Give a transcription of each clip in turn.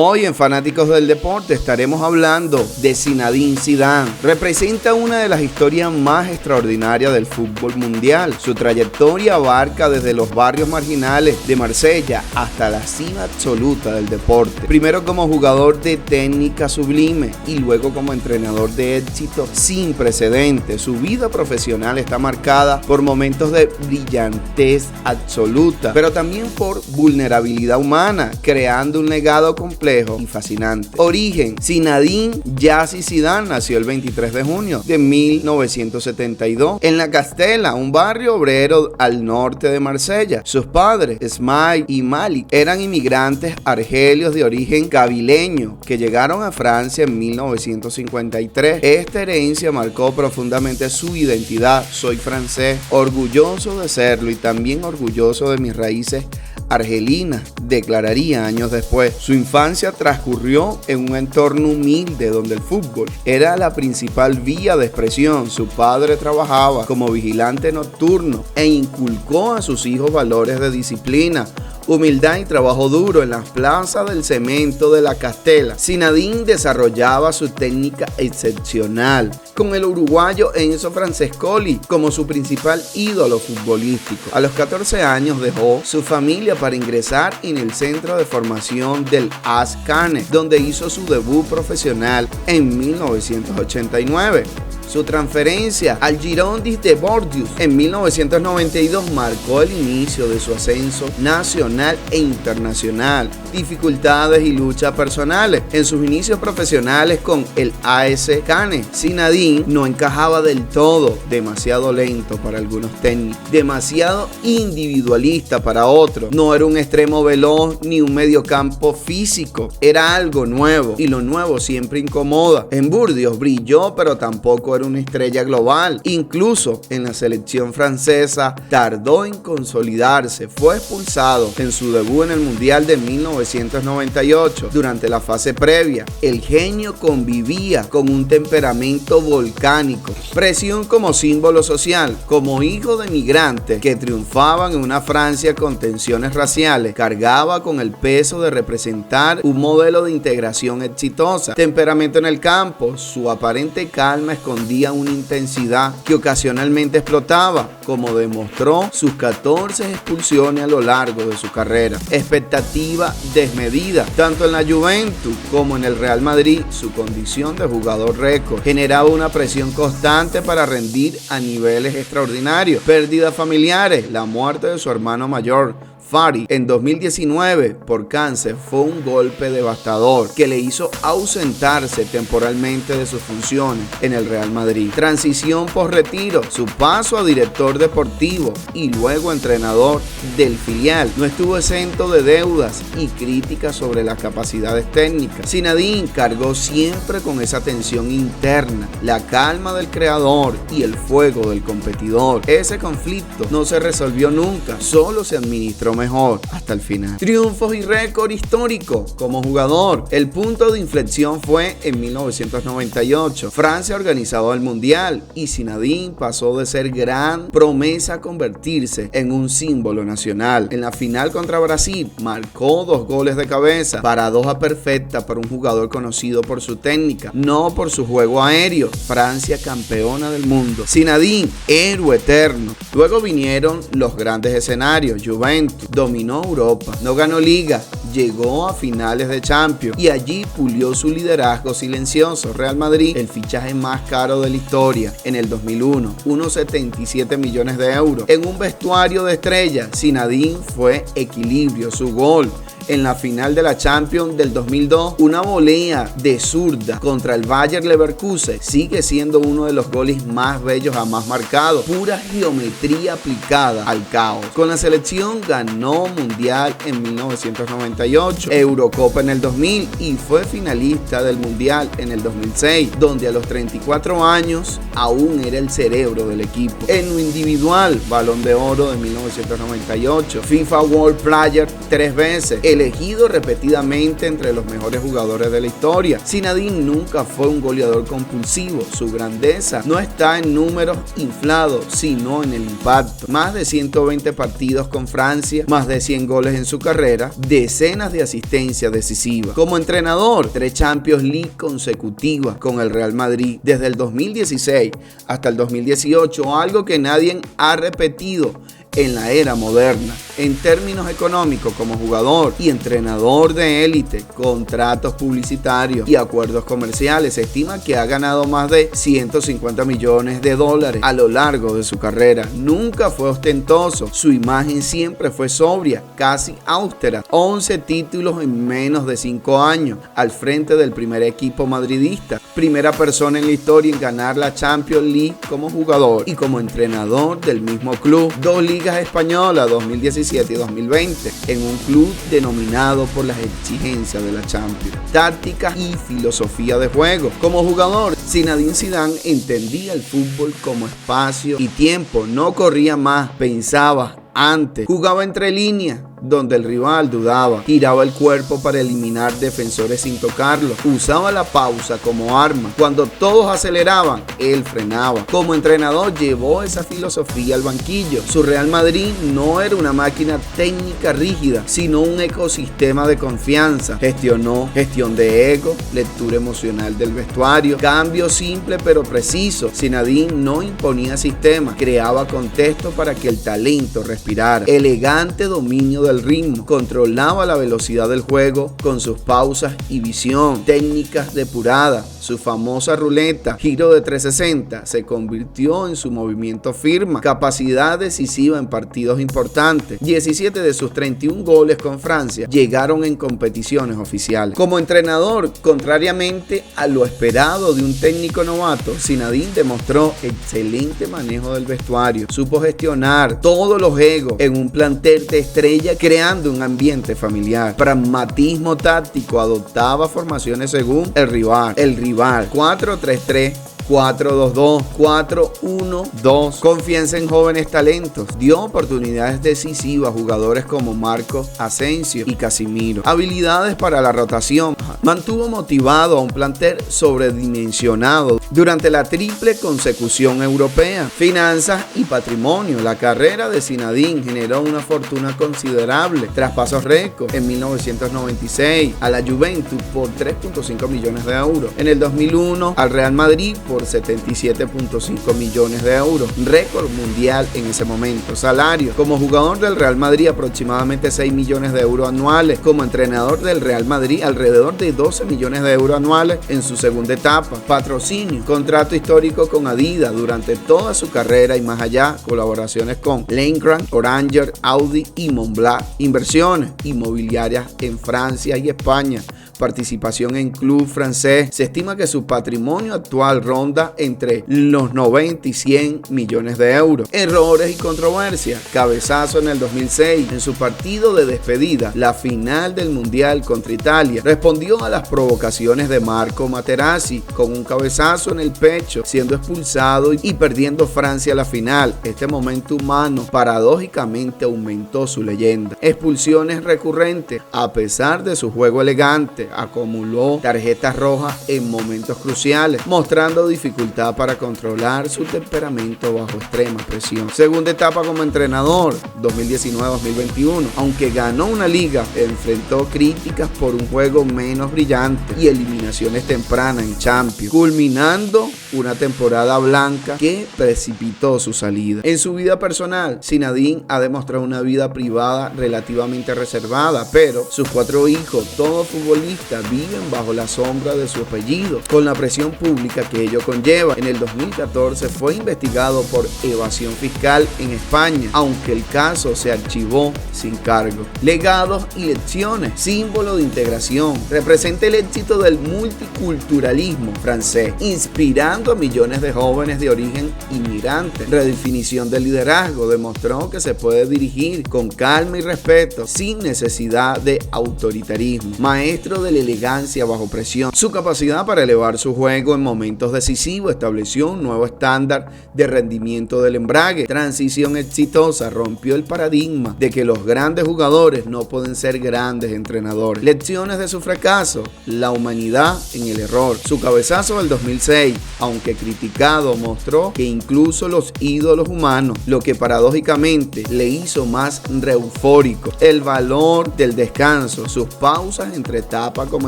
Hoy en Fanáticos del Deporte estaremos hablando de Zinedine Zidane. Representa una de las historias más extraordinarias del fútbol mundial. Su trayectoria abarca desde los barrios marginales de Marsella hasta la cima absoluta del deporte. Primero como jugador de técnica sublime y luego como entrenador de éxito sin precedentes. Su vida profesional está marcada por momentos de brillantez absoluta, pero también por vulnerabilidad humana, creando un legado complejo y fascinante. Origen: Zinedine Yazzie Zidane nació el 23 de junio de 1972 en La Castela, un barrio obrero al norte de Marsella. Sus padres, Ismail y Malik, eran inmigrantes argelios de origen cabileño que llegaron a Francia en 1953. Esta herencia marcó profundamente su identidad. Soy francés, orgulloso de serlo y también orgulloso de mis raíces argelina, declararía años después. Su infancia transcurrió en un entorno humilde donde el fútbol era la principal vía de expresión. Su padre trabajaba como vigilante nocturno e inculcó a sus hijos valores de disciplina, humildad y trabajo duro en las plazas del cemento de La Castela. Zinedine desarrollaba su técnica excepcional, con el uruguayo Enzo Francescoli como su principal ídolo futbolístico. A los 14 años dejó su familia para ingresar en el centro de formación del AS Cannes, donde hizo su debut profesional en 1989. Su transferencia al Girondins de Bordeaux en 1992 marcó el inicio de su ascenso nacional e internacional. Dificultades y luchas personales. En sus inicios profesionales con el AS Cannes, Zinedine no encajaba del todo, demasiado lento para algunos técnicos, demasiado individualista para otros. No era un extremo veloz ni un mediocampo físico, era algo nuevo y lo nuevo siempre incomoda. En Bordeaux brilló, pero tampoco era una estrella global. Incluso en la selección francesa tardó en consolidarse. Fue expulsado en su debut en el Mundial de 1998. Durante la fase previa, el genio convivía con un temperamento volcánico, presión como símbolo social, como hijo de migrantes que triunfaban en una Francia con tensiones raciales. Cargaba con el peso de representar un modelo de integración exitosa. Temperamento en el campo. Su aparente calma escondía una intensidad que ocasionalmente explotaba, como demostró sus 14 expulsiones a lo largo de su carrera. Expectativa desmedida. Tanto en la Juventus como en el Real Madrid, su condición de jugador récord generaba una presión constante para rendir a niveles extraordinarios. Pérdidas familiares. La muerte de su hermano mayor, Fari, en 2019 por cáncer, fue un golpe devastador que le hizo ausentarse temporalmente de sus funciones en el Real Madrid. Transición por retiro. Su paso a director deportivo y luego entrenador del filial no estuvo exento de deudas y críticas sobre las capacidades técnicas. Zinedine cargó siempre con esa tensión interna, la calma del creador y el fuego del competidor. Ese conflicto no se resolvió nunca, solo se administró mejor hasta el final. Triunfos y récord histórico como jugador. El punto de inflexión fue en 1998. Francia organizaba el Mundial y Zinedine pasó de ser gran promesa a convertirse en un símbolo nacional. En la final contra Brasil marcó 2 goles de cabeza, paradoja perfecta para un jugador conocido por su técnica, no por su juego aéreo. Francia campeona del mundo. Zinedine, héroe eterno. Luego vinieron los grandes escenarios. Juventus dominó Europa, no ganó liga, llegó a finales de Champions y allí pulió su liderazgo silencioso. Real Madrid, el fichaje más caro de la historia en el 2001, unos 77 millones de euros. En un vestuario de estrella, Zinedine fue equilibrio. Su gol en la final de la Champions del 2002, una volea de zurda contra el Bayer Leverkusen, sigue siendo uno de los goles más bellos jamás marcados. Pura geometría aplicada al caos. Con la selección ganó Mundial en 1998, Eurocopa en el 2000 y fue finalista del Mundial en el 2006, donde a los 34 años aún era el cerebro del equipo. En lo individual, Balón de Oro de 1998, FIFA World Player 3 veces, el elegido repetidamente entre los mejores jugadores de la historia. Zinedine nunca fue un goleador compulsivo. Su grandeza no está en números inflados, sino en el impacto. Más de 120 partidos con Francia, más de 100 goles en su carrera, decenas de asistencias decisivas. Como entrenador, 3 Champions League consecutivas con el Real Madrid desde el 2016 hasta el 2018, algo que nadie ha repetido en la era moderna. En términos económicos, como jugador y entrenador de élite, contratos publicitarios y acuerdos comerciales, se estima que ha ganado más de 150 millones de dólares a lo largo de su carrera. Nunca fue ostentoso, su imagen siempre fue sobria, casi austera. 11 títulos en menos de 5 años al frente del primer equipo madridista. Primera persona en la historia en ganar la Champions League como jugador y como entrenador del mismo club. 2 ligas españolas, 2017 y 2020, en un club denominado por las exigencias de la Champions. Táctica y filosofía de juego. Como jugador, Zinedine Zidane entendía el fútbol como espacio y tiempo. No corría más, pensaba antes, jugaba entre líneas donde el rival dudaba, giraba el cuerpo para eliminar defensores sin tocarlo, usaba la pausa como arma. Cuando todos aceleraban, él frenaba. Como entrenador llevó esa filosofía al banquillo. Su Real Madrid no era una máquina técnica rígida, sino un ecosistema de confianza. Gestión de ego, lectura emocional del vestuario, cambio simple pero preciso. Zinedine no imponía sistemas, creaba contexto para que el talento respirara. Elegante dominio del ritmo, controlaba la velocidad del juego con sus pausas y visión, técnicas depuradas. Su famosa ruleta, giro de 360, se convirtió en su movimiento firma, capacidad decisiva en partidos importantes. 17 de sus 31 goles con Francia llegaron en competiciones oficiales. Como entrenador, contrariamente a lo esperado de un técnico novato, Zinedine demostró excelente manejo del vestuario, supo gestionar todos los egos en un plantel de estrella, creando un ambiente familiar. Pragmatismo táctico, adoptaba formaciones según el rival. 4-3-3, 4-2-2, 4-1-2. Confianza en jóvenes talentos. Dio oportunidades decisivas a jugadores como Marcos Asensio y Casemiro. Habilidades para la rotación. Mantuvo motivado a un plantel sobredimensionado durante la triple consecución europea. Finanzas y patrimonio. La carrera de Zinedine generó una fortuna considerable. Traspasos récord en 1996 a la Juventus por 3.5 millones de euros. En el 2001 al Real Madrid por 77.5 millones de euros. Récord mundial en ese momento. Salario. Como jugador del Real Madrid aproximadamente 6 millones de euros anuales. Como entrenador del Real Madrid alrededor de 12 millones de euros anuales en su segunda etapa. Patrocinio. Contrato histórico con Adidas durante toda su carrera y más allá. Colaboraciones con Lancran, Oranger, Audi y Montblanc. Inversiones inmobiliarias en Francia y España. Participación en club francés. Se estima que su patrimonio actual ronda entre los 90 y 100 millones de euros. Errores y controversias. Cabezazo en el 2006 en su partido de despedida, la final del Mundial contra Italia. Respondió a las provocaciones de Marco Materazzi con un cabezazo en el pecho, siendo expulsado y perdiendo Francia la final. Este momento humano paradójicamente aumentó su leyenda. Expulsiones recurrentes. A pesar de su juego elegante, acumuló tarjetas rojas en momentos cruciales, mostrando dificultad para controlar su temperamento bajo extrema presión. Segunda etapa como entrenador, 2019-2021. Aunque ganó una liga, enfrentó críticas por un juego menos brillante y eliminaciones tempranas en Champions, culminando una temporada blanca que precipitó su salida. En su vida personal, Zinedine ha demostrado una vida privada relativamente reservada, pero sus 4 hijos, todos futbolistas, viven bajo la sombra de su apellido, con la presión pública que ello conlleva. En el 2014 fue investigado por evasión fiscal en España, aunque el caso se archivó sin cargo. Legados y lecciones, símbolo de integración, representa el éxito del multiculturalismo francés, inspirando a millones de jóvenes de origen inmigrante. Redefinición del liderazgo, demostró que se puede dirigir con calma y respeto, sin necesidad de autoritarismo. Maestro de de la elegancia bajo presión. Su capacidad para elevar su juego en momentos decisivos estableció un nuevo estándar de rendimiento del embrague. Transición exitosa rompió el paradigma de que los grandes jugadores no pueden ser grandes entrenadores. Lecciones de su fracaso: la humanidad en el error. Su cabezazo del 2006, aunque criticado, mostró que incluso los ídolos humanos, lo que paradójicamente le hizo más eufórico. El valor del descanso, sus pausas entre etapas como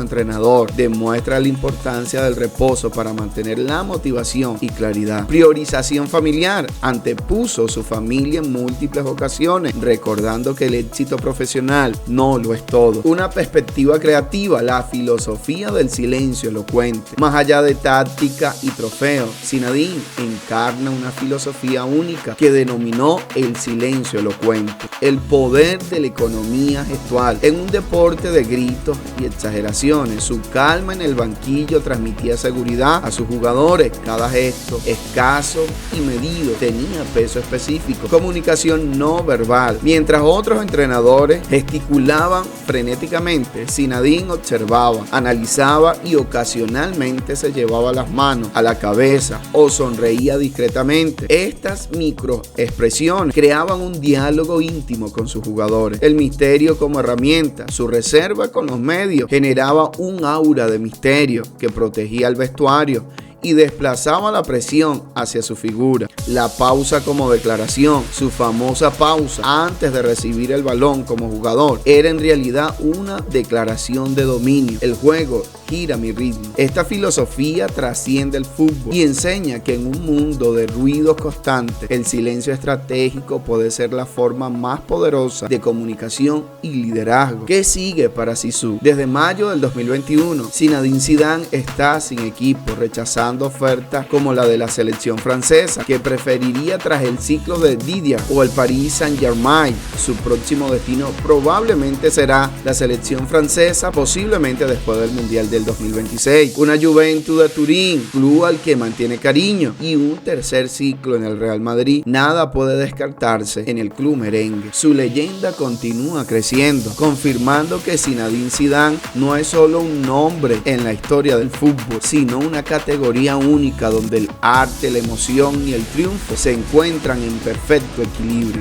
entrenador, demuestra la importancia del reposo para mantener la motivación y claridad. Priorización familiar: antepuso su familia en múltiples ocasiones, recordando que el éxito profesional no lo es todo. Una perspectiva creativa: la filosofía del silencio elocuente. Más allá de táctica y trofeo, Zinedine encarna una filosofía única que denominó el silencio elocuente, el poder de la economía gestual. En un deporte de gritos y exageraciones, su calma en el banquillo transmitía seguridad a sus jugadores. Cada gesto, escaso y medido, tenía peso específico. Comunicación no verbal: mientras otros entrenadores gesticulaban frenéticamente, Zinedine observaba, analizaba y ocasionalmente se llevaba las manos a la cabeza o sonreía discretamente. Estas microexpresiones creaban un diálogo íntimo con sus jugadores. El misterio como herramienta: su reserva con los medios generaba un aura de misterio que protegía al vestuario y desplazaba la presión hacia su figura. La pausa como declaración: su famosa pausa antes de recibir el balón como jugador era en realidad una declaración de dominio. El juego gira a mi ritmo. Esta filosofía trasciende el fútbol y enseña que en un mundo de ruidos constantes, el silencio estratégico puede ser la forma más poderosa de comunicación y liderazgo. ¿Qué sigue para Zizou? Desde mayo del 2021, Zinedine Zidane está sin equipo, rechazando ofertas como la de la selección francesa, que preferiría tras el ciclo de Didier o el Paris Saint-Germain. Su próximo destino probablemente será la selección francesa, posiblemente después del Mundial del 2026. Una Juventus de Turín, club al que mantiene cariño, y un tercer ciclo en el Real Madrid. Nada puede descartarse en el club merengue. Su leyenda continúa creciendo, confirmando que Zinedine Zidane no es solo un nombre en la historia del fútbol, sino una categoría única donde el arte, la emoción y el triunfo se encuentran en perfecto equilibrio.